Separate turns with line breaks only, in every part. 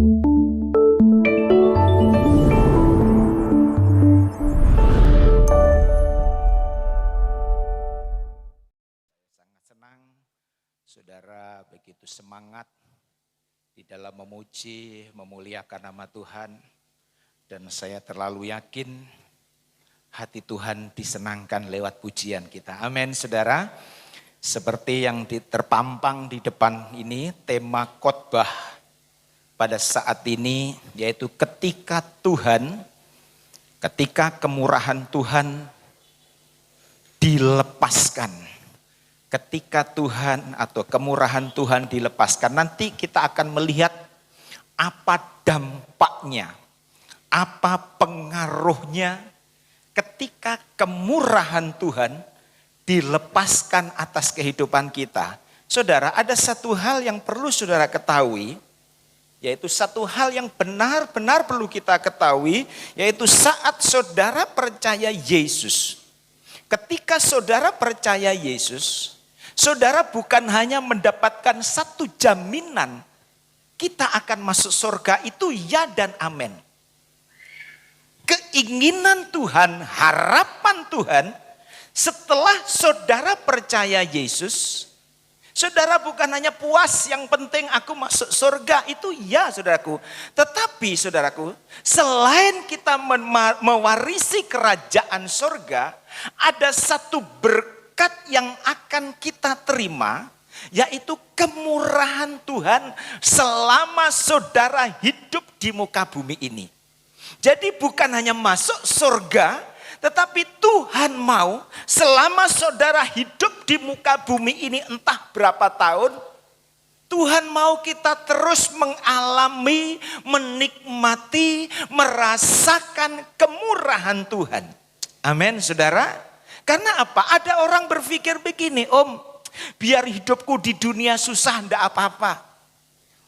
Sangat senang saudara begitu semangat di dalam memuji, memuliakan nama Tuhan. Dan saya terlalu yakin hati Tuhan disenangkan lewat pujian kita. Amin saudara. Seperti yang terpampang di depan ini, tema khotbah pada saat ini yaitu ketika kemurahan Tuhan dilepaskan. Ketika Tuhan atau kemurahan Tuhan dilepaskan, nanti kita akan melihat apa dampaknya, apa pengaruhnya ketika kemurahan Tuhan dilepaskan atas kehidupan kita. Saudara, ada satu hal yang perlu saudara ketahui, yaitu satu hal yang benar-benar perlu kita ketahui, yaitu saat saudara percaya Yesus. Ketika saudara percaya Yesus, saudara bukan hanya mendapatkan satu jaminan kita akan masuk surga, itu ya dan amin. Keinginan Tuhan, harapan Tuhan, setelah saudara percaya Yesus, saudara bukan hanya puas, yang penting aku masuk surga, itu ya saudaraku. Tetapi saudaraku, selain kita mewarisi kerajaan surga, ada satu berkat yang akan kita terima, yaitu kemurahan Tuhan selama saudara hidup di muka bumi ini. Jadi bukan hanya masuk surga, tetapi Tuhan mau selama saudara hidup di muka bumi ini entah berapa tahun, Tuhan mau kita terus mengalami, menikmati, merasakan kemurahan Tuhan. Amin saudara. Karena apa? Ada orang berpikir begini, Om, biar hidupku di dunia susah enggak apa-apa.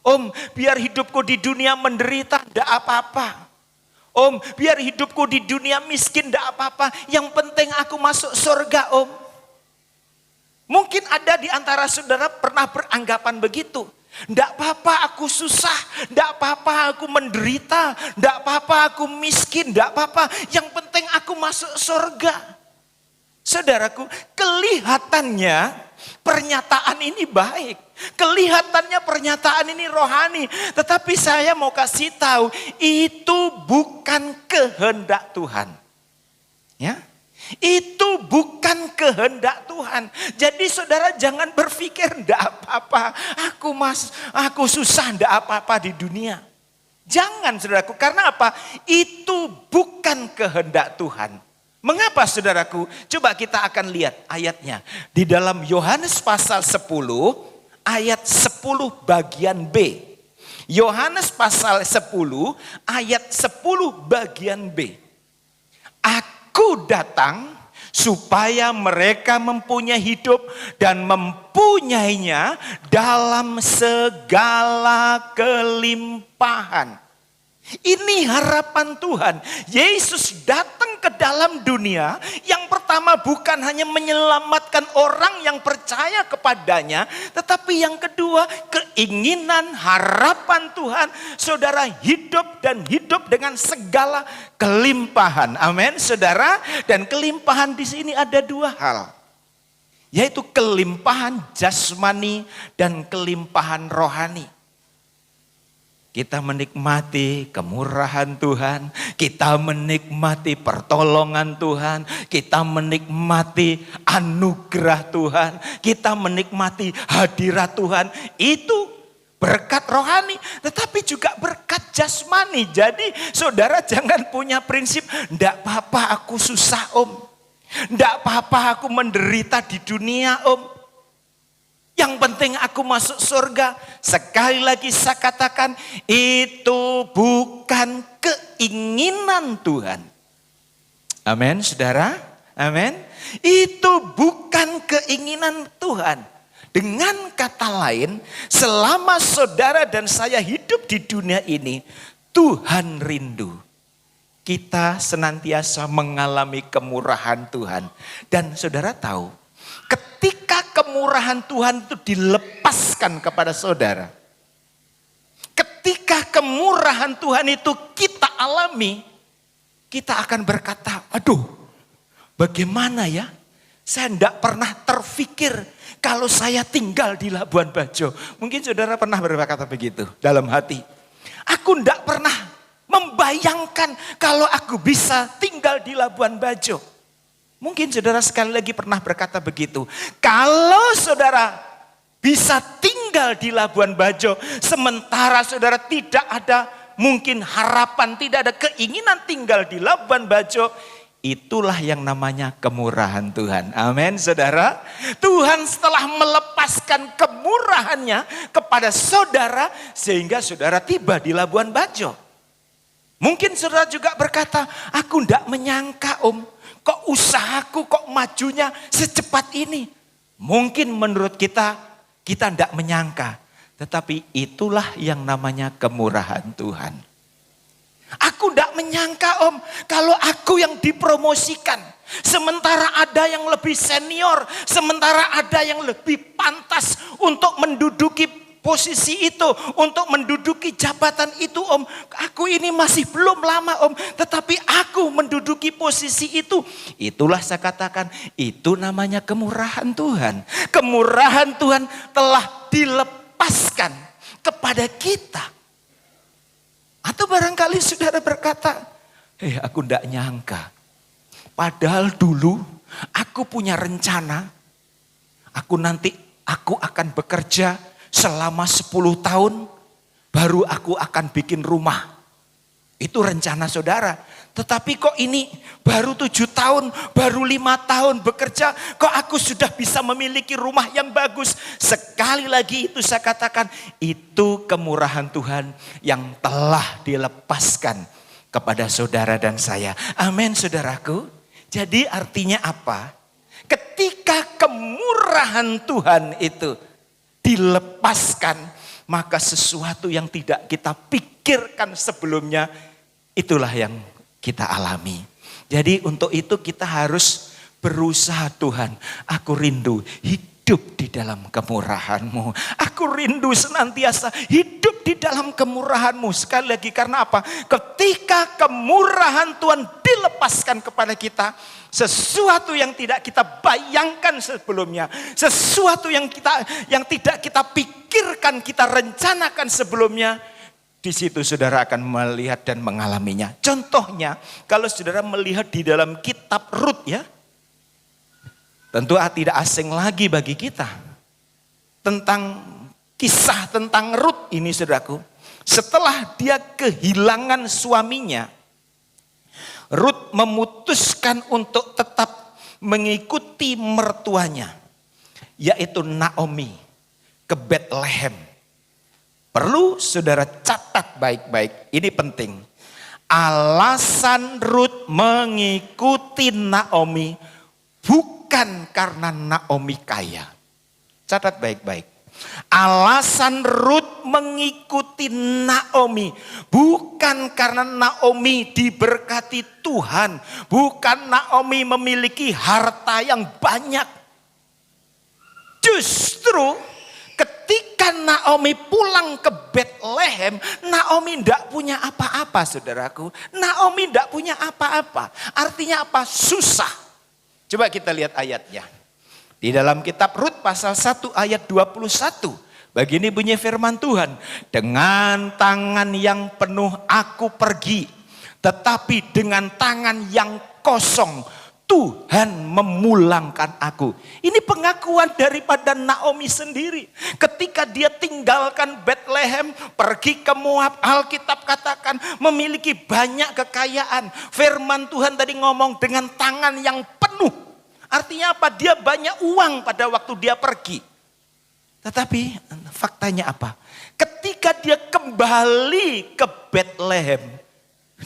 Om, biar hidupku di dunia menderita enggak apa-apa. Om, biar hidupku di dunia miskin enggak apa-apa. Yang penting aku masuk surga, Om. Mungkin ada di antara saudara pernah beranggapan begitu. Enggak apa-apa aku susah, enggak apa-apa aku menderita, enggak apa-apa aku miskin, enggak apa-apa. Yang penting aku masuk surga. Saudaraku, kelihatannya pernyataan ini baik. Kelihatannya pernyataan ini rohani. Tetapi saya mau kasih tahu, itu bukan kehendak Tuhan. Ya, itu bukan kehendak Tuhan. Jadi saudara jangan berpikir enggak apa-apa, aku susah enggak apa-apa di dunia. Jangan saudaraku, karena apa? Itu bukan kehendak Tuhan. Mengapa saudaraku? Coba kita akan lihat ayatnya. Di dalam Yohanes pasal 10 ayat 10 bagian B. Yohanes pasal 10 ayat 10 bagian B. Aku datang supaya mereka mempunyai hidup dan mempunyainya dalam segala kelimpahan. Ini harapan Tuhan. Yesus datang ke dalam dunia. Yang pertama bukan hanya menyelamatkan orang yang percaya kepadanya. Tetapi yang kedua, keinginan harapan Tuhan. Saudara hidup dan hidup dengan segala kelimpahan. Amin saudara. Dan kelimpahan di sini ada dua hal. Yaitu kelimpahan jasmani dan kelimpahan rohani. Kita menikmati kemurahan Tuhan, kita menikmati pertolongan Tuhan, kita menikmati anugerah Tuhan, kita menikmati hadirat Tuhan. Itu berkat rohani, tetapi juga berkat jasmani. Jadi saudara jangan punya prinsip, enggak apa-apa aku susah Om, enggak apa-apa aku menderita di dunia Om. Yang penting aku masuk surga. Sekali lagi saya katakan, itu bukan keinginan Tuhan. Amin saudara. Amin. Itu bukan keinginan Tuhan. Dengan kata lain, selama saudara dan saya hidup di dunia ini, Tuhan rindu kita senantiasa mengalami kemurahan Tuhan. Dan saudara tahu, ketika kemurahan Tuhan itu dilepaskan kepada saudara, ketika kemurahan Tuhan itu kita alami, kita akan berkata, aduh bagaimana ya? Saya tidak pernah terfikir kalau saya tinggal di Labuan Bajo. Mungkin saudara pernah berkata begitu dalam hati. Aku tidak pernah membayangkan kalau aku bisa tinggal di Labuan Bajo. Mungkin saudara sekali lagi pernah berkata begitu. Kalau saudara bisa tinggal di Labuan Bajo, sementara saudara tidak ada mungkin harapan, tidak ada keinginan tinggal di Labuan Bajo, itulah yang namanya kemurahan Tuhan. Amin saudara. Tuhan setelah melepaskan kemurahannya kepada saudara, sehingga saudara tiba di Labuan Bajo. Mungkin saudara juga berkata, aku tidak menyangka kok usahaku kok majunya secepat ini. Mungkin menurut kita tidak menyangka. Tetapi itulah yang namanya kemurahan Tuhan. Aku tidak menyangka kalau aku yang dipromosikan. Sementara ada yang lebih senior, sementara ada yang lebih pantas untuk menduduki posisi itu, untuk menduduki jabatan itu Aku ini masih belum lama tetapi aku menduduki posisi itu. Itulah saya katakan, itu namanya kemurahan Tuhan. Kemurahan Tuhan telah dilepaskan kepada kita. Atau barangkali saudara berkata, aku tidak nyangka. Padahal dulu aku punya rencana, aku akan bekerja selama 10 tahun, baru aku akan bikin rumah. Itu rencana saudara. Tetapi kok ini baru 7 tahun, baru 5 tahun bekerja, kok aku sudah bisa memiliki rumah yang bagus. Sekali lagi itu saya katakan, itu kemurahan Tuhan yang telah dilepaskan kepada saudara dan saya. Amin saudaraku. Jadi artinya apa? Ketika kemurahan Tuhan itu dilepaskan, maka sesuatu yang tidak kita pikirkan sebelumnya, itulah yang kita alami. Jadi untuk itu kita harus berusaha. Tuhan, aku rindu hidup di dalam kemurahan-Mu. Aku rindu senantiasa hidup di dalam kemurahan-Mu. Sekali lagi, karena apa? Ketika kemurahan Tuhan dilepaskan kepada kita, sesuatu yang tidak kita bayangkan sebelumnya, sesuatu yang tidak kita pikirkan, kita rencanakan sebelumnya, di situ saudara akan melihat dan mengalaminya. Contohnya, kalau saudara melihat di dalam kitab Rut ya, tentu tidak asing lagi bagi kita tentang kisah tentang Rut ini saudaraku. Setelah dia kehilangan suaminya, Rut memutuskan untuk tetap mengikuti mertuanya, yaitu Naomi, ke Bethlehem. Perlu saudara catat baik-baik, ini penting. Alasan Rut mengikuti Naomi bukan karena Naomi kaya. Catat baik-baik. Alasan Rut mengikuti Naomi bukan karena Naomi diberkati Tuhan, bukan Naomi memiliki harta yang banyak. Justru ketika Naomi pulang ke Bethlehem, Naomi tidak punya apa-apa saudaraku. Naomi tidak punya apa-apa. Artinya apa? Susah. Coba kita lihat ayatnya. Di dalam kitab Rut pasal 1 ayat 21. Begini bunyi firman Tuhan. Dengan tangan yang penuh aku pergi, tetapi dengan tangan yang kosong Tuhan memulangkan aku. Ini pengakuan daripada Naomi sendiri. Ketika dia tinggalkan Bethlehem, pergi ke Moab, Alkitab katakan memiliki banyak kekayaan. Firman Tuhan tadi ngomong dengan tangan yang penuh. Artinya apa? Dia banyak uang pada waktu dia pergi. Tetapi faktanya apa? Ketika dia kembali ke Bethlehem,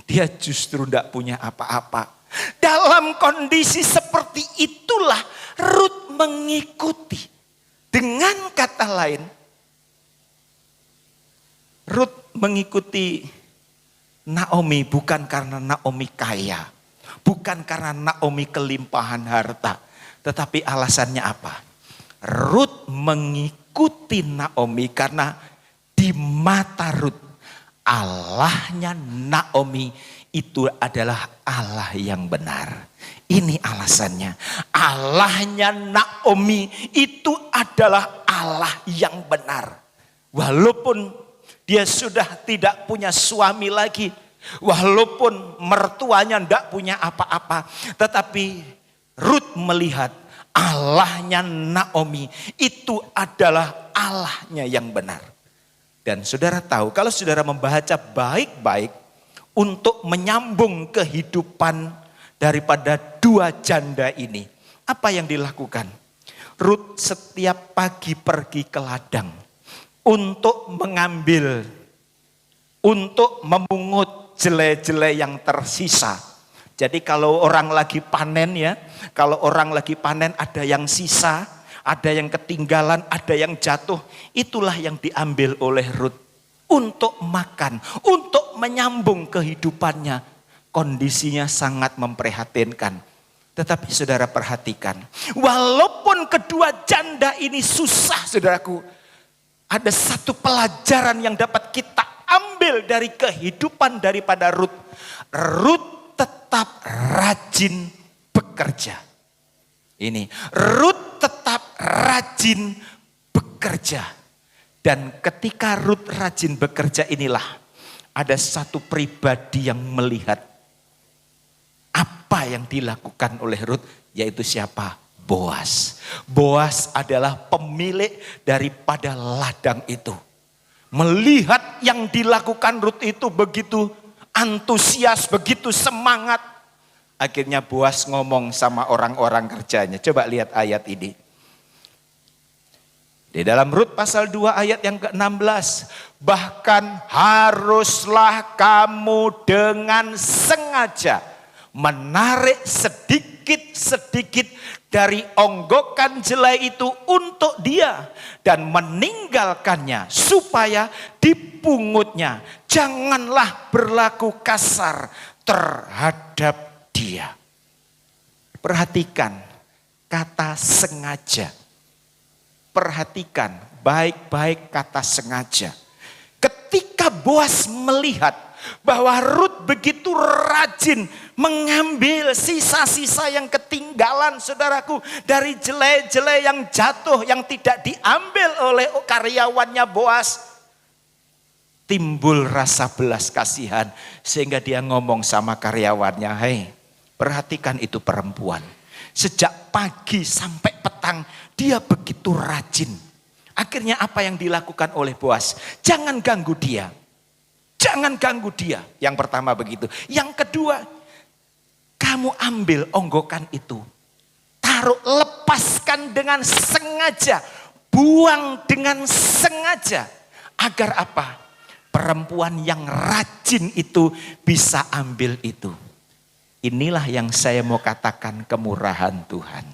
dia justru tidak punya apa-apa. Dalam kondisi seperti itulah Rut mengikuti. Dengan kata lain, Rut mengikuti Naomi bukan karena Naomi kaya. Bukan karena Naomi kelimpahan harta. Tetapi alasannya apa? Rut mengikuti Naomi karena di mata Rut Allahnya Naomi itu adalah Allah yang benar. Ini alasannya. Allahnya Naomi itu adalah Allah yang benar. Walaupun dia sudah tidak punya suami lagi. Walaupun mertuanya tidak punya apa-apa. Tetapi Rut melihat Allahnya Naomi itu adalah Allahnya yang benar. Dan saudara tahu, kalau saudara membaca baik-baik untuk menyambung kehidupan daripada dua janda ini, apa yang dilakukan? Rut setiap pagi pergi ke ladang untuk mengambil, untuk memungut jelai-jelai yang tersisa. Jadi kalau orang lagi panen ya, kalau orang lagi panen ada yang sisa, ada yang ketinggalan, ada yang jatuh. Itulah yang diambil oleh Rut untuk makan, untuk menyambung kehidupannya. Kondisinya sangat memprihatinkan. Tetapi saudara perhatikan, walaupun kedua janda ini susah saudaraku, ada satu pelajaran yang dapat kita ambil dari kehidupan daripada Rut. Rut tetap rajin bekerja. Ini, Rut tetap rajin bekerja. Dan ketika Rut rajin bekerja inilah, ada satu pribadi yang melihat apa yang dilakukan oleh Rut, yaitu siapa? Boas. Boas adalah pemilik daripada ladang itu. Melihat yang dilakukan Rut itu begitu antusias, begitu semangat. Akhirnya Boas ngomong sama orang-orang kerjanya. Coba lihat ayat ini. Di dalam Rut pasal 2 ayat yang ke-16. Bahkan haruslah kamu dengan sengaja menarik sedikit-sedikit dari onggokan jelai itu untuk dia. Dan meninggalkannya supaya dipungutnya. Janganlah berlaku kasar terhadap dia. Perhatikan kata sengaja. Perhatikan baik-baik kata sengaja. Ketika Boas melihat bahwa Rut begitu rajin mengambil sisa-sisa yang ketinggalan saudaraku. Dari jelai-jelai yang jatuh yang tidak diambil oleh karyawannya Boas. Timbul rasa belas kasihan sehingga dia ngomong sama karyawannya, "Hei, perhatikan itu perempuan. Sejak pagi sampai petang dia begitu rajin." Akhirnya apa yang dilakukan oleh Boas? Jangan ganggu dia. Jangan ganggu dia. Yang pertama begitu. Yang kedua, kamu ambil onggokan itu. Taruh, lepaskan dengan sengaja. Buang dengan sengaja. Agar apa? Perempuan yang rajin itu bisa ambil itu. Inilah yang saya mau katakan kemurahan Tuhan.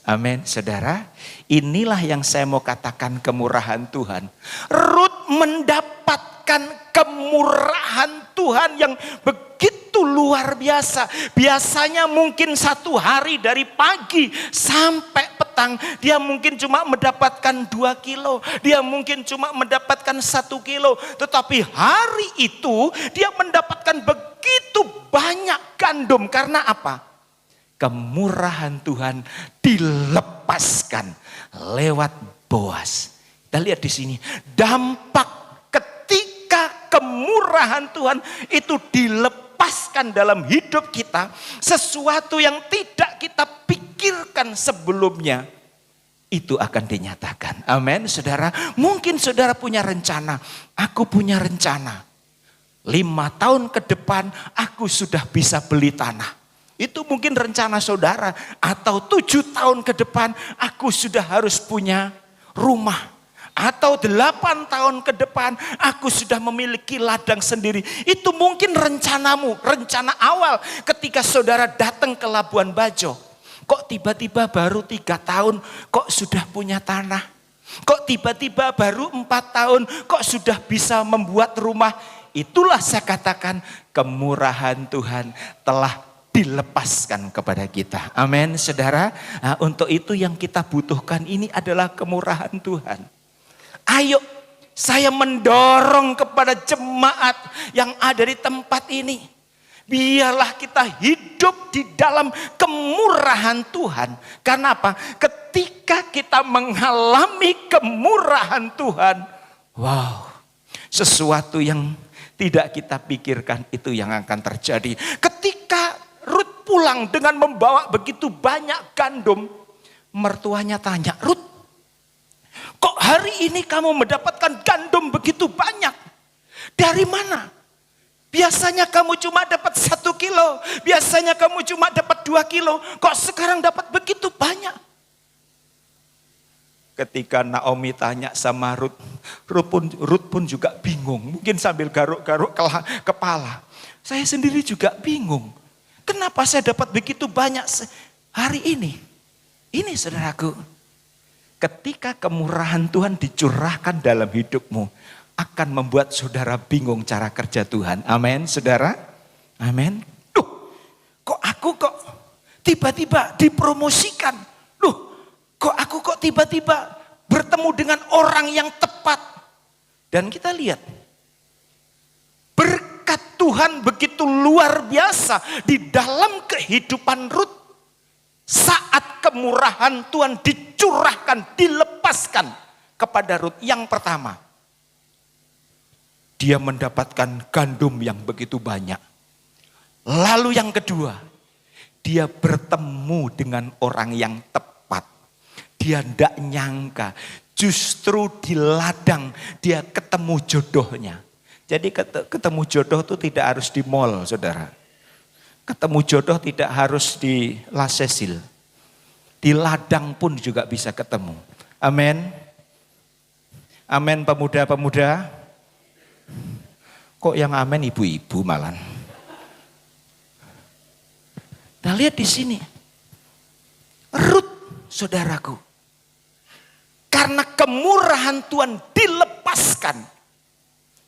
Amin, saudara. Inilah yang saya mau katakan kemurahan Tuhan. Rut mendapatkan kemurahan Tuhan yang begitu luar biasa. Biasanya mungkin satu hari dari pagi sampai petang dia mungkin cuma mendapatkan 2 kilo. Dia mungkin cuma mendapatkan 1 kilo. Tetapi hari itu dia mendapatkan begitu banyak gandum. Karena apa? Kemurahan Tuhan dilepaskan lewat Boas. Kita lihat di sini dampak ketika kemurahan Tuhan itu dilepaskan dalam hidup kita, sesuatu yang tidak kita pikirkan sebelumnya itu akan dinyatakan. Amin, saudara. Mungkin saudara punya rencana, aku punya rencana. 5 tahun ke depan aku sudah bisa beli tanah. Itu mungkin rencana saudara. Atau 7 tahun ke depan aku sudah harus punya rumah. Atau 8 tahun ke depan aku sudah memiliki ladang sendiri. Itu mungkin rencanamu, rencana awal ketika saudara datang ke Labuan Bajo. Kok tiba-tiba baru 3 tahun kok sudah punya tanah? Kok tiba-tiba baru 4 tahun kok sudah bisa membuat rumah? Itulah saya katakan kemurahan Tuhan telah dilepaskan kepada kita. Amin, saudara. Untuk itu yang kita butuhkan ini adalah kemurahan Tuhan. Ayo saya mendorong kepada jemaat yang ada di tempat ini. Biarlah kita hidup di dalam kemurahan Tuhan. Karena apa? Ketika kita mengalami kemurahan Tuhan, wow, sesuatu yang tidak kita pikirkan itu yang akan terjadi. Ketika Rut pulang dengan membawa begitu banyak gandum, mertuanya tanya, "Rut, kok hari ini kamu mendapatkan gandum begitu banyak? Dari mana? Biasanya kamu cuma dapat 1 kilo, biasanya kamu cuma dapat 2 kilo, kok sekarang dapat begitu banyak?" Ketika Naomi tanya sama Rut, Rut pun juga bingung. Mungkin sambil garuk-garuk kepala. Saya sendiri juga bingung. Kenapa saya dapat begitu banyak hari ini? Ini saudaraku, ketika kemurahan Tuhan dicurahkan dalam hidupmu, akan membuat saudara bingung cara kerja Tuhan. Amin, saudara. Amin. Kok aku tiba-tiba dipromosikan? Kok aku tiba-tiba bertemu dengan orang yang tepat? Dan kita lihat, berkat Tuhan begitu luar biasa di dalam kehidupan Rut. Saat kemurahan Tuhan dicurahkan, dilepaskan kepada Rut. Yang pertama, dia mendapatkan gandum yang begitu banyak. Lalu yang kedua, dia bertemu dengan orang yang tepat. Dia tidak nyangka, justru di ladang dia ketemu jodohnya. Jadi ketemu jodoh itu tidak harus di mall, saudara. Ketemu jodoh tidak harus di La Cecil. Di ladang pun juga bisa ketemu. Amin. Amin, pemuda-pemuda. Kok yang amin ibu-ibu malah. Nah, lihat di sini. Rut, saudaraku. Karena kemurahan Tuhan dilepaskan.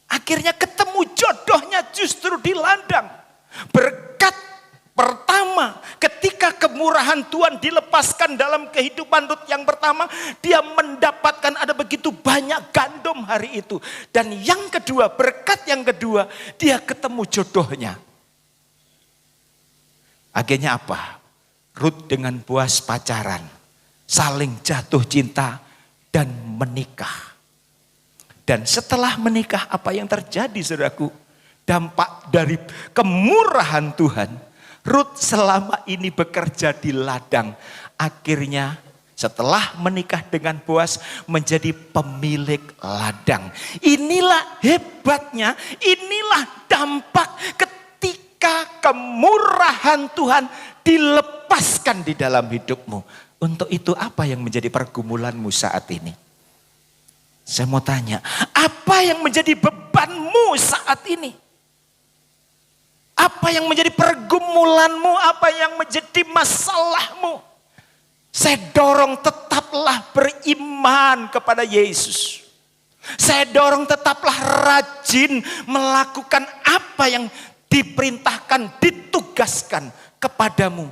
Akhirnya ketemu jodohnya justru di ladang. Berkat pertama, ketika kemurahan Tuhan dilepaskan dalam kehidupan Rut yang pertama, dia mendapatkan ada begitu banyak gandum hari itu. Dan yang kedua, berkat yang kedua, dia ketemu jodohnya. Akhirnya apa? Rut dengan Boas pacaran, saling jatuh cinta dan menikah. Dan setelah menikah, apa yang terjadi, saudaraku? Dampak dari kemurahan Tuhan, Rut selama ini bekerja di ladang. Akhirnya setelah menikah dengan Boas menjadi pemilik ladang. Inilah hebatnya, inilah dampak ketika kemurahan Tuhan dilepaskan di dalam hidupmu. Untuk itu apa yang menjadi pergumulanmu saat ini? Saya mau tanya, apa yang menjadi bebanmu saat ini? Apa yang menjadi pergumulanmu? Apa yang menjadi masalahmu? Saya dorong tetaplah beriman kepada Yesus. Saya dorong tetaplah rajin melakukan apa yang diperintahkan, ditugaskan kepadamu.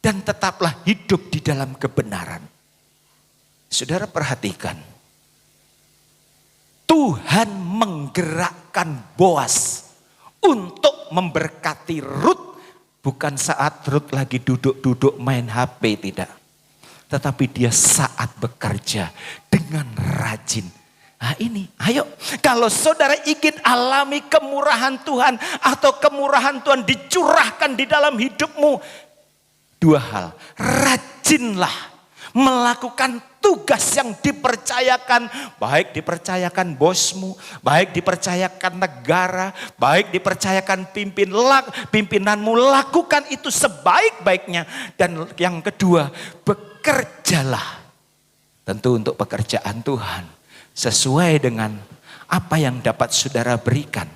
Dan tetaplah hidup di dalam kebenaran. Saudara perhatikan. Tuhan menggerakkan Boas untuk memberkati Rut. Bukan saat Rut lagi duduk-duduk main HP, tidak. Tetapi dia saat bekerja dengan rajin. Nah ini, ayo. Kalau saudara ingin alami kemurahan Tuhan. Atau kemurahan Tuhan dicurahkan di dalam hidupmu. 2 hal, rajinlah melakukan tugas yang dipercayakan, baik dipercayakan bosmu, baik dipercayakan negara, baik dipercayakan pimpinanmu, lakukan itu sebaik-baiknya. Dan yang kedua, bekerjalah tentu untuk pekerjaan Tuhan sesuai dengan apa yang dapat saudara berikan,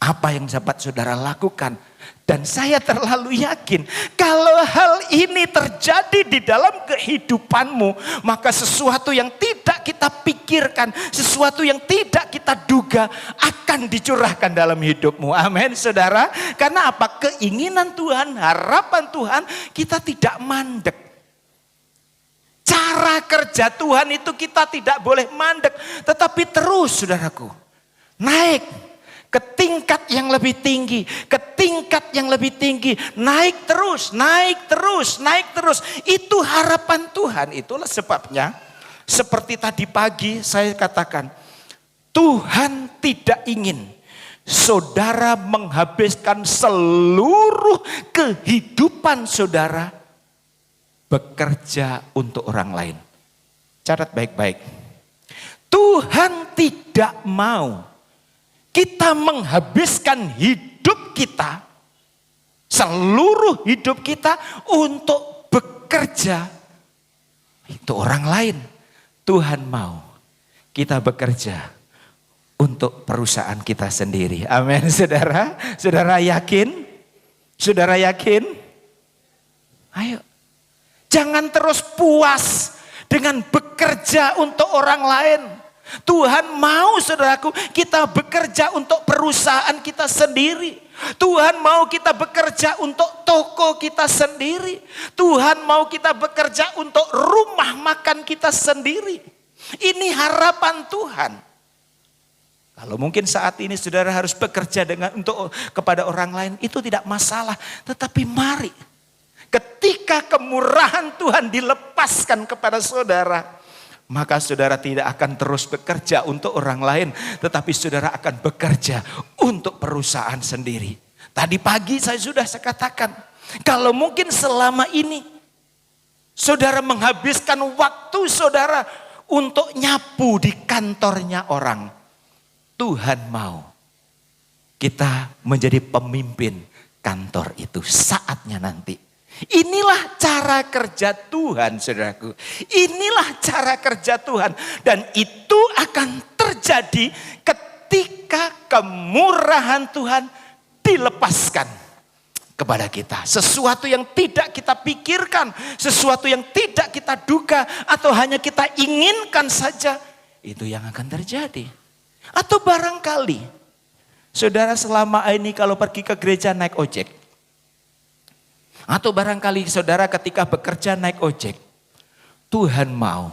apa yang dapat saudara lakukan. Dan saya terlalu yakin kalau hal ini terjadi di dalam kehidupanmu, maka sesuatu yang tidak kita pikirkan, sesuatu yang tidak kita duga akan dicurahkan dalam hidupmu. Amin, saudara. Karena apa? Keinginan Tuhan, harapan Tuhan, kita tidak mandek. cara kerja Tuhan itu kita tidak boleh mandek. Tetapi terus saudaraku, naik ke tingkat yang lebih tinggi. Ke tingkat yang lebih tinggi. Naik terus, naik terus, naik terus. Itu harapan Tuhan. Itulah sebabnya seperti tadi pagi saya katakan, Tuhan tidak ingin saudara menghabiskan seluruh kehidupan saudara bekerja untuk orang lain. Catat baik-baik. Tuhan tidak mau kita menghabiskan hidup kita, seluruh hidup kita untuk bekerja untuk orang lain. Tuhan mau kita bekerja untuk perusahaan kita sendiri. Amin, saudara. Saudara yakin? Saudara yakin? Ayo. Jangan terus puas dengan bekerja untuk orang lain. Tuhan mau saudaraku kita bekerja untuk perusahaan kita sendiri. Tuhan mau kita bekerja untuk toko kita sendiri. Tuhan mau kita bekerja untuk rumah makan kita sendiri. Ini harapan Tuhan. Kalau mungkin saat ini saudara harus bekerja kepada orang lain, itu tidak masalah. Tetapi mari, ketika kemurahan Tuhan dilepaskan kepada saudara, maka saudara tidak akan terus bekerja untuk orang lain, tetapi saudara akan bekerja untuk perusahaan sendiri. Tadi pagi saya sudah katakan, kalau mungkin selama ini saudara menghabiskan waktu saudara untuk nyapu di kantornya orang, Tuhan mau kita menjadi pemimpin kantor itu saatnya nanti. Inilah cara kerja Tuhan, saudaraku. Inilah cara kerja Tuhan. Dan itu akan terjadi ketika kemurahan Tuhan dilepaskan kepada kita. Sesuatu yang tidak kita pikirkan, sesuatu yang tidak kita duga, atau hanya kita inginkan saja, itu yang akan terjadi. Atau barangkali saudara selama ini kalau pergi ke gereja naik ojek. Atau barangkali saudara ketika bekerja naik ojek. Tuhan mau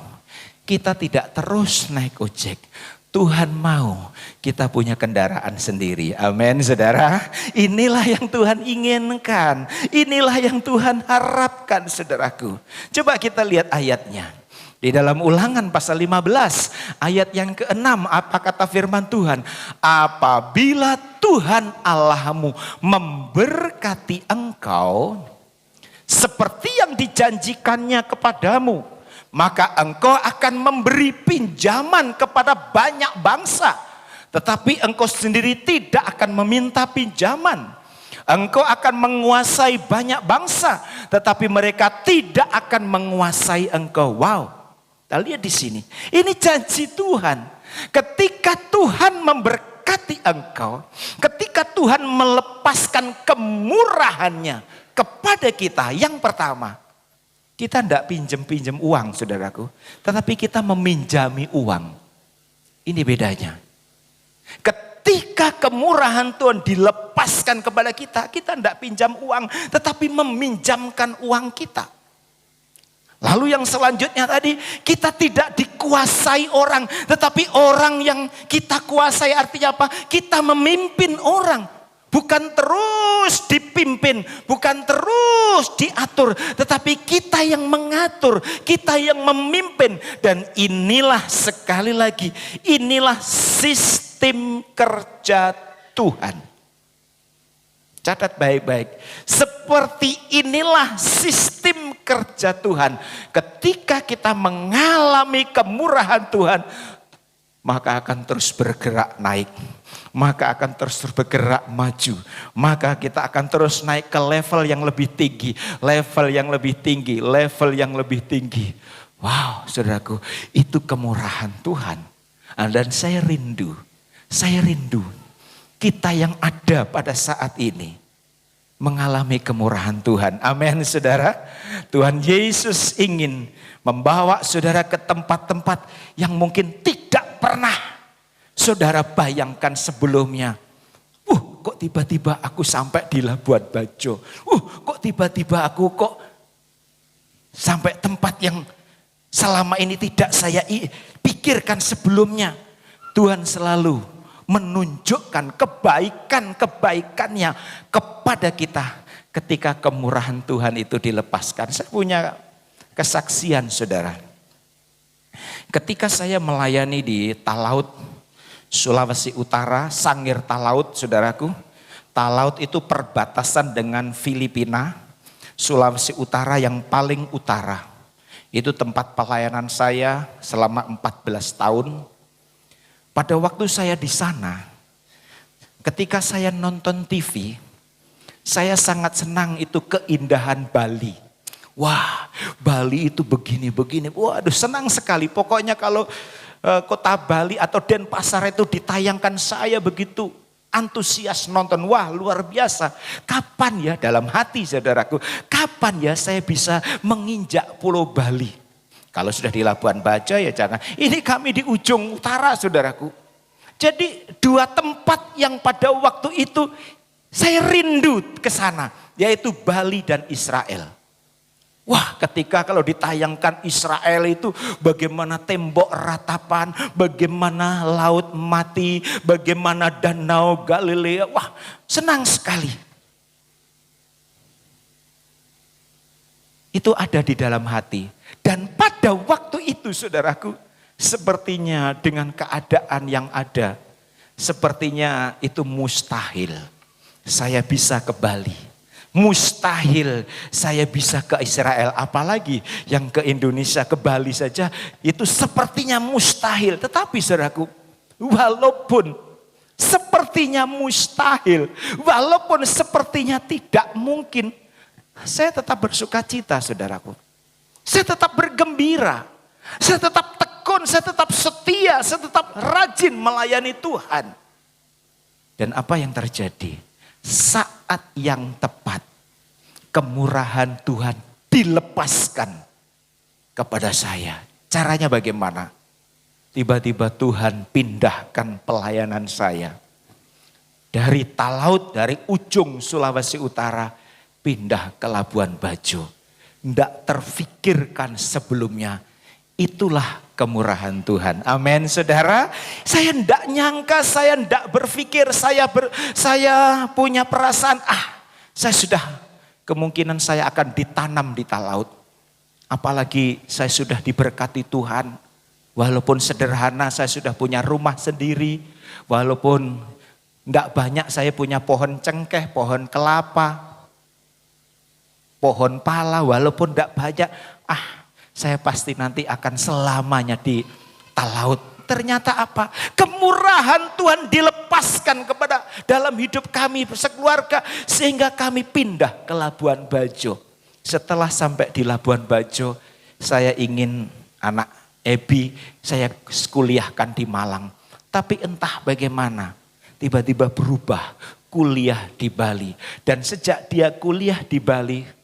kita tidak terus naik ojek. Tuhan mau kita punya kendaraan sendiri. Amin, saudara. Inilah yang Tuhan inginkan. Inilah yang Tuhan harapkan, saudaraku. Coba kita lihat ayatnya. Di dalam Ulangan pasal 15 ayat yang ke-6, apa kata firman Tuhan? Apabila Tuhan Allahmu memberkati engkau seperti yang dijanjikannya kepadamu, maka engkau akan memberi pinjaman kepada banyak bangsa, tetapi engkau sendiri tidak akan meminta pinjaman. Engkau akan menguasai banyak bangsa, tetapi mereka tidak akan menguasai engkau. Wow. Kita lihat di sini. Ini janji Tuhan. Ketika Tuhan memberkati engkau, ketika Tuhan melepaskan kemurahannya kepada kita, yang pertama, kita tidak pinjam-pinjam uang, saudaraku, tetapi kita meminjami uang. Ini bedanya. Ketika kemurahan Tuhan dilepaskan kepada kita, kita tidak pinjam uang, tetapi meminjamkan uang kita. Lalu yang selanjutnya tadi, kita tidak dikuasai orang, tetapi orang yang kita kuasai artinya apa? Kita memimpin orang, bukan terus dipimpin, bukan terus diatur, tetapi kita yang mengatur, kita yang memimpin. Dan inilah sekali lagi, inilah sistem kerja Tuhan. Catat baik-baik. Seperti inilah sistem kerja Tuhan. Ketika kita mengalami kemurahan Tuhan, maka akan terus bergerak naik. Maka akan terus bergerak maju. Maka kita akan terus naik ke level yang lebih tinggi. Level yang lebih tinggi. Level yang lebih tinggi. Wow, saudaraku, itu kemurahan Tuhan. Dan saya rindu kita yang ada pada saat ini mengalami kemurahan Tuhan. Amin, saudara. Tuhan Yesus ingin membawa saudara ke tempat-tempat yang mungkin tidak pernah saudara bayangkan sebelumnya. Kok tiba-tiba aku sampai di Labuan Bajo. Kok tiba-tiba aku kok sampai tempat yang selama ini tidak saya pikirkan sebelumnya. Tuhan selalu menunjukkan kebaikan-kebaikannya kepada kita ketika kemurahan Tuhan itu dilepaskan. Saya punya kesaksian, saudara. Ketika saya melayani di Talaut, Sulawesi Utara, Sangir Talaut, saudaraku. Talaut itu perbatasan dengan Filipina, Sulawesi Utara yang paling utara. Itu tempat pelayanan saya selama 14 tahun. Pada waktu saya di sana, ketika saya nonton TV, saya sangat senang itu keindahan Bali. Wah, Bali itu begini-begini. Waduh, senang sekali. Pokoknya kalau kota Bali atau Denpasar itu ditayangkan, saya begitu antusias nonton. Wah, luar biasa. Kapan ya, dalam hati saudaraku, kapan ya saya bisa menginjak Pulau Bali? Kalau sudah di Labuan Bajo ya jangan. Ini kami di ujung utara, saudaraku. Jadi dua tempat yang pada waktu itu saya rindu ke sana, yaitu Bali dan Israel. Wah, ketika kalau ditayangkan Israel itu bagaimana tembok ratapan, bagaimana laut mati, bagaimana danau Galilea. Wah, senang sekali. Itu ada di dalam hati. Dan pada waktu itu, saudaraku, sepertinya dengan keadaan yang ada, sepertinya itu mustahil saya bisa ke Bali. Mustahil saya bisa ke Israel, apalagi yang ke Indonesia, ke Bali saja itu sepertinya mustahil. Tetapi saudaraku, walaupun sepertinya mustahil, walaupun sepertinya tidak mungkin, saya tetap bersuka cita, saudaraku. Saya tetap bergembira, saya tetap tekun, saya tetap setia, saya tetap rajin melayani Tuhan. Dan apa yang terjadi? Saat yang tepat, kemurahan Tuhan dilepaskan kepada saya. Caranya bagaimana? Tiba-tiba Tuhan pindahkan pelayanan saya. Dari Talaut, dari ujung Sulawesi Utara, pindah ke Labuan Bajo. Tidak terfikirkan sebelumnya. Itulah kemurahan Tuhan. Amin, saudara. Saya tidak nyangka, saya tidak berpikir, saya punya perasaan, saya sudah, kemungkinan saya akan ditanam di Talaut. Apalagi saya sudah diberkati Tuhan. Walaupun sederhana, saya sudah punya rumah sendiri. Walaupun tidak banyak, saya punya pohon cengkeh, pohon kelapa, pohon pala, walaupun tidak banyak, saya pasti nanti akan selamanya di Talaut. Ternyata apa? Kemurahan Tuhan dilepaskan kepada dalam hidup kami sekeluarga, sehingga kami pindah ke Labuan Bajo. Setelah sampai di Labuan Bajo, saya ingin anak Ebi saya kuliahkan di Malang. Tapi entah bagaimana, tiba-tiba berubah, kuliah di Bali. Dan sejak dia kuliah di Bali,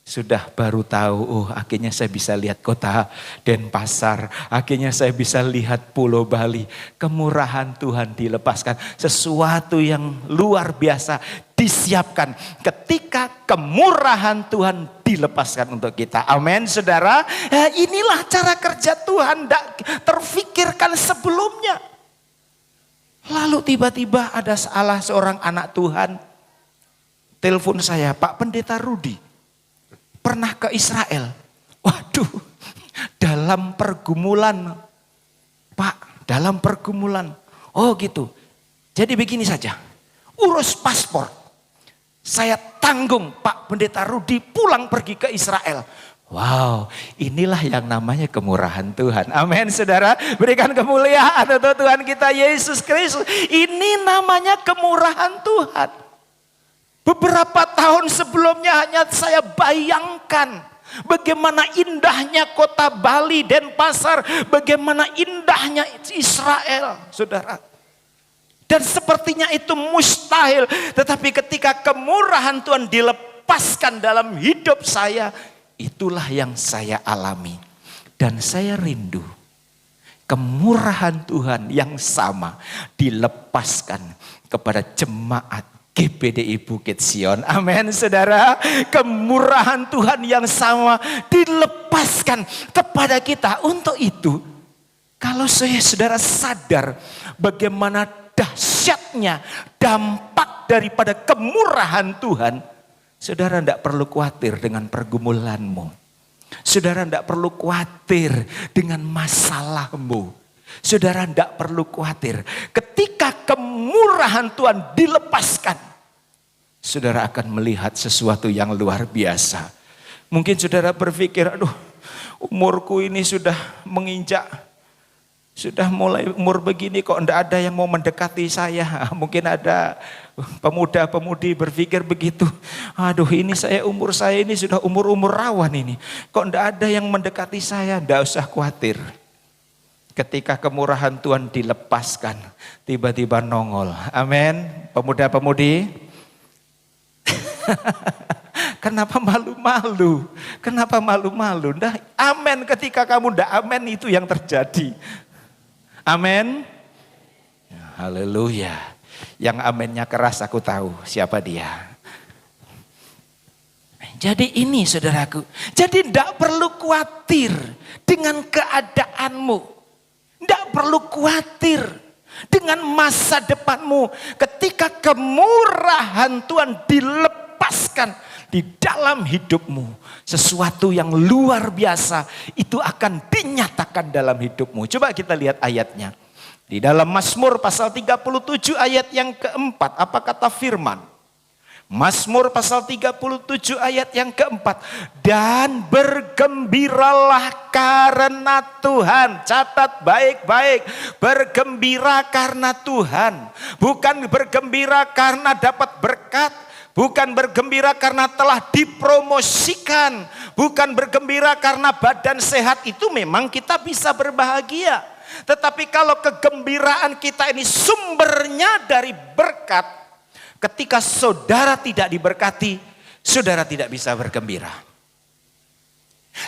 sudah baru tahu, akhirnya saya bisa lihat kota Denpasar. Akhirnya saya bisa lihat Pulau Bali. Kemurahan Tuhan dilepaskan. Sesuatu yang luar biasa disiapkan ketika kemurahan Tuhan dilepaskan untuk kita. Amin, saudara. Inilah cara kerja Tuhan, tidak terfikirkan sebelumnya. Lalu tiba-tiba ada salah seorang anak Tuhan telepon saya, Pak Pendeta Rudi pernah ke Israel. Waduh, dalam pergumulan Pak, dalam pergumulan. Oh gitu. Jadi begini saja, urus paspor. Saya tanggung Pak Pendeta Rudi pulang pergi ke Israel. Wow, inilah yang namanya kemurahan Tuhan. Amin, saudara. Berikan kemuliaan untuk Tuhan kita Yesus Kristus. Ini namanya kemurahan Tuhan. Beberapa tahun sebelumnya hanya saya bayangkan bagaimana indahnya kota Bali, Denpasar, bagaimana indahnya Israel, saudara. Dan sepertinya itu mustahil, tetapi ketika kemurahan Tuhan dilepaskan dalam hidup saya, itulah yang saya alami. Dan saya rindu kemurahan Tuhan yang sama dilepaskan kepada jemaat GPDI Bukit Sion. Amin, saudara. Kemurahan Tuhan yang sama dilepaskan dilepaskan kepada kita. Untuk itu, kalau saudara sadar bagaimana dahsyatnya dampak daripada kemurahan Tuhan, saudara tidak perlu khawatir dengan pergumulanmu. Saudara tidak perlu khawatir dengan masalahmu. Saudara tidak perlu khawatir. Ketika kemurahan Tuhan dilepaskan, saudara akan melihat sesuatu yang luar biasa. Mungkin saudara berpikir, aduh, umurku ini sudah menginjak, sudah mulai umur begini kok tidak ada yang mau mendekati saya. Mungkin ada pemuda-pemudi berpikir begitu. Aduh, ini umur saya ini sudah umur-umur rawan ini. Kok tidak ada yang mendekati saya? Tidak usah khawatir. Ketika kemurahan Tuhan dilepaskan, tiba-tiba nongol. Amin. Pemuda-pemudi. Kenapa malu-malu? Kenapa malu-malu? Nah, amin, ketika kamu tidak amin itu yang terjadi. Amin. Haleluya. Yang aminnya keras aku tahu siapa dia. Jadi ini saudaraku. Jadi tidak perlu khawatir dengan keadaanmu. Tidak perlu khawatir dengan masa depanmu. Ketika kemurahan Tuhan dilepaskan di dalam hidupmu, sesuatu yang luar biasa itu akan dinyatakan dalam hidupmu. Coba kita lihat ayatnya. Di dalam Mazmur pasal 37 ayat yang keempat, apa kata firman? Mazmur pasal 37 ayat yang keempat. Dan bergembiralah karena Tuhan. Catat baik-baik. Bergembira karena Tuhan. Bukan bergembira karena dapat berkat. Bukan bergembira karena telah dipromosikan. Bukan bergembira karena badan sehat. Itu memang kita bisa berbahagia. Tetapi kalau kegembiraan kita ini sumbernya dari berkat, ketika saudara tidak diberkati, saudara tidak bisa bergembira.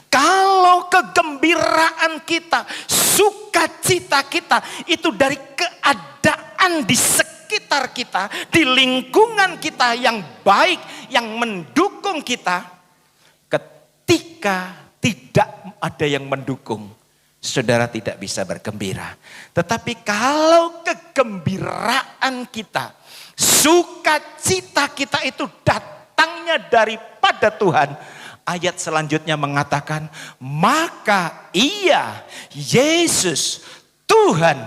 Kalau kegembiraan kita, sukacita kita itu dari keadaan di sekitar kita, di lingkungan kita yang baik, yang mendukung kita, ketika tidak ada yang mendukung, saudara tidak bisa bergembira. Tetapi kalau kegembiraan kita, sukacita kita itu datangnya daripada Tuhan, ayat selanjutnya mengatakan, maka ia, Yesus, Tuhan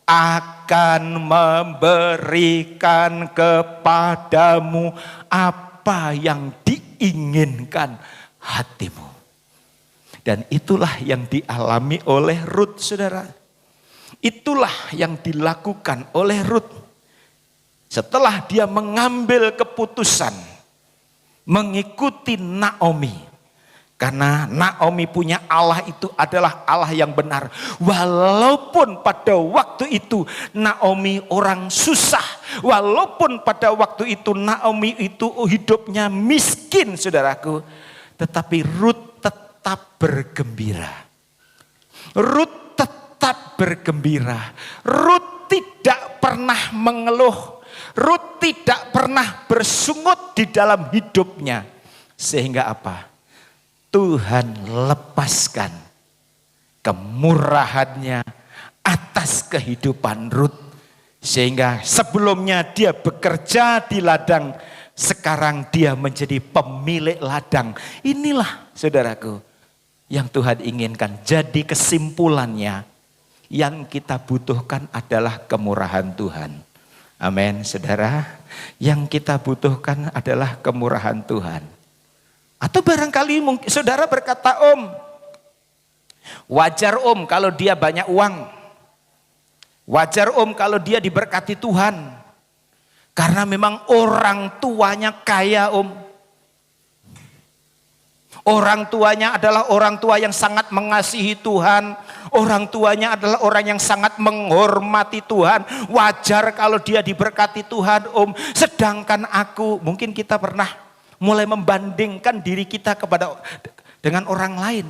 akan memberikan kepadamu apa yang diinginkan hatimu. Dan itulah yang dialami oleh Rut, saudara. Itulah yang dilakukan oleh Rut. Setelah dia mengambil keputusan mengikuti Naomi. Karena Naomi punya Allah itu adalah Allah yang benar. Walaupun pada waktu itu Naomi orang susah. Walaupun pada waktu itu Naomi itu hidupnya miskin, saudaraku. Tetapi Rut tetap bergembira. Rut tetap bergembira. Rut tidak pernah mengeluh. Rut tidak pernah bersungut di dalam hidupnya. Sehingga apa? Tuhan lepaskan kemurahannya atas kehidupan Rut. Sehingga sebelumnya dia bekerja di ladang, sekarang dia menjadi pemilik ladang. Inilah saudaraku yang Tuhan inginkan. Jadi kesimpulannya, yang kita butuhkan adalah kemurahan Tuhan. Amin, saudara. Yang kita butuhkan adalah kemurahan Tuhan. Atau barangkali mungkin saudara berkata, Om, wajar Om kalau dia banyak uang. Wajar Om kalau dia diberkati Tuhan. Karena memang orang tuanya kaya Om. Orang tuanya adalah orang tua yang sangat mengasihi Tuhan. Orang tuanya adalah orang yang sangat menghormati Tuhan. Wajar kalau dia diberkati Tuhan Om. Sedangkan aku, mungkin kita pernah mulai membandingkan diri kita dengan orang lain.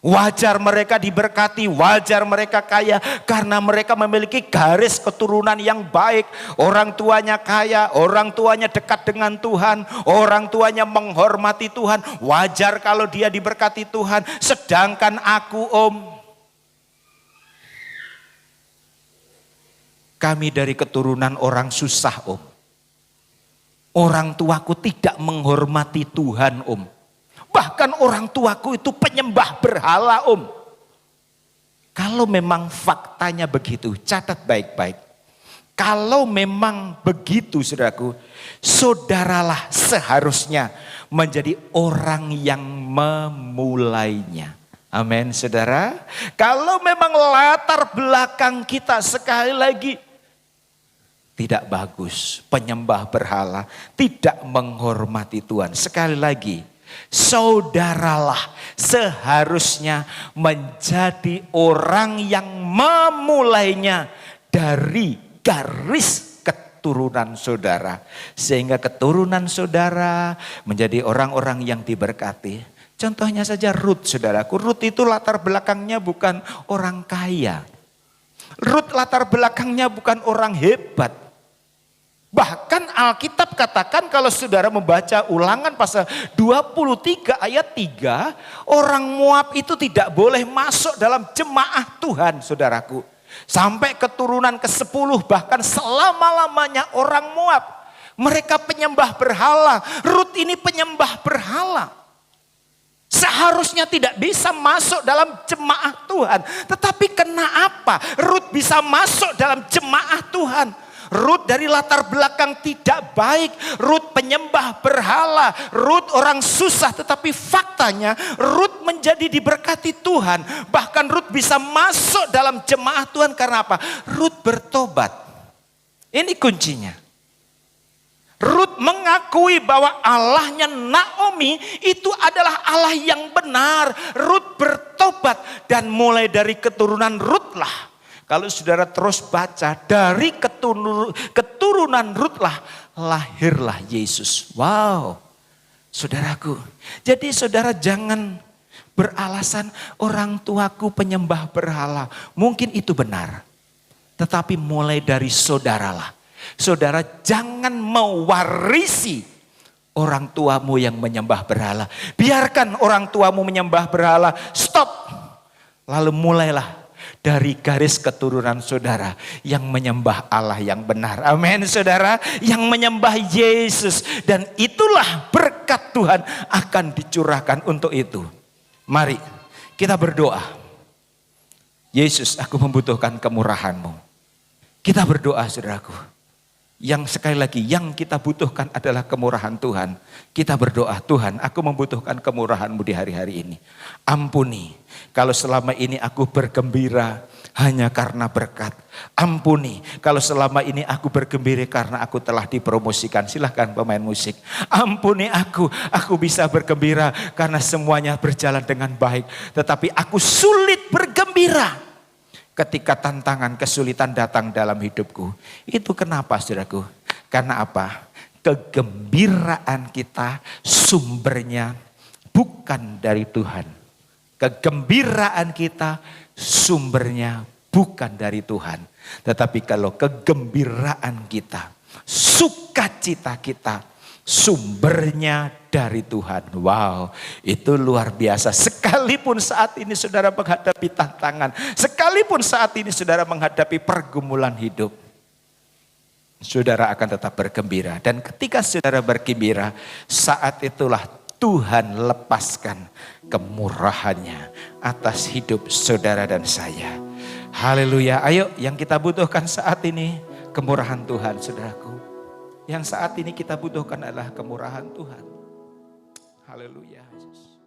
Wajar mereka diberkati, wajar mereka kaya karena mereka memiliki garis keturunan yang baik. Orang tuanya kaya, orang tuanya dekat dengan Tuhan, orang tuanya menghormati Tuhan. Wajar kalau dia diberkati Tuhan. Sedangkan aku, kami dari keturunan orang susah, Orang tuaku tidak menghormati Tuhan, Bahkan orang tuaku itu penyembah berhala, Kalau memang faktanya begitu, catat baik-baik. Kalau memang begitu, saudaraku, saudaralah seharusnya menjadi orang yang memulainya. Amin, saudara. Kalau memang latar belakang kita sekali lagi tidak bagus, penyembah berhala, tidak menghormati Tuhan. Sekali lagi, saudaralah seharusnya menjadi orang yang memulainya dari garis keturunan saudara. Sehingga keturunan saudara menjadi orang-orang yang diberkati. Contohnya saja Rut, saudaraku. Rut itu latar belakangnya bukan orang kaya. Rut latar belakangnya bukan orang hebat. Bahkan Alkitab katakan kalau saudara membaca Ulangan pasal 23 ayat 3, orang Moab itu tidak boleh masuk dalam jemaah Tuhan, saudaraku. Sampai keturunan ke-10 bahkan selama-lamanya orang Moab. Mereka penyembah berhala. Rut ini penyembah berhala. Seharusnya tidak bisa masuk dalam jemaah Tuhan. Tetapi kenapa Rut bisa masuk dalam jemaah Tuhan? Rut dari latar belakang tidak baik. Rut penyembah berhala. Rut orang susah. Tetapi faktanya Rut menjadi diberkati Tuhan. Bahkan Rut bisa masuk dalam jemaah Tuhan karena apa? Rut bertobat. Ini kuncinya. Rut mengakui bahwa Allahnya Naomi itu adalah Allah yang benar. Rut bertobat dan mulai dari keturunan Rutlah. Kalau saudara terus baca dari keturunan Rutlah lahirlah Yesus. Wow, saudaraku. Jadi saudara jangan beralasan orang tuaku penyembah berhala. Mungkin itu benar. Tetapi mulai dari saudaralah. Saudara jangan mewarisi orang tuamu yang menyembah berhala. Biarkan orang tuamu menyembah berhala. Stop. Lalu mulailah dari garis keturunan saudara yang menyembah Allah yang benar. Amin, saudara. Yang menyembah Yesus. Dan itulah berkat Tuhan akan dicurahkan untuk itu. Mari kita berdoa. Yesus, aku membutuhkan kemurahan-Mu. Kita berdoa, saudaraku. Yang sekali lagi yang kita butuhkan adalah kemurahan Tuhan. Kita berdoa, Tuhan, aku membutuhkan kemurahan-Mu di hari-hari ini. Ampuni kalau selama ini aku bergembira hanya karena berkat. Ampuni kalau selama ini aku bergembira karena aku telah dipromosikan. Silahkan pemain musik. Ampuni aku bisa bergembira karena semuanya berjalan dengan baik. Tetapi aku sulit bergembira ketika tantangan kesulitan datang dalam hidupku. Itu kenapa, saudaraku? Karena apa? Kegembiraan kita sumbernya bukan dari Tuhan. Kegembiraan kita sumbernya bukan dari Tuhan. Tetapi kalau kegembiraan kita, sukacita kita, sumbernya dari Tuhan. Wow, itu luar biasa. Sekalipun saat ini saudara menghadapi tantangan, sekalipun saat ini saudara menghadapi pergumulan hidup, saudara akan tetap bergembira. Dan ketika saudara bergembira, saat itulah Tuhan lepaskan kemurahannya atas hidup saudara dan saya. Haleluya. Ayo, yang kita butuhkan saat ini kemurahan Tuhan, saudaraku. Yang saat ini kita butuhkan adalah kemurahan Tuhan. Haleluya, Yesus.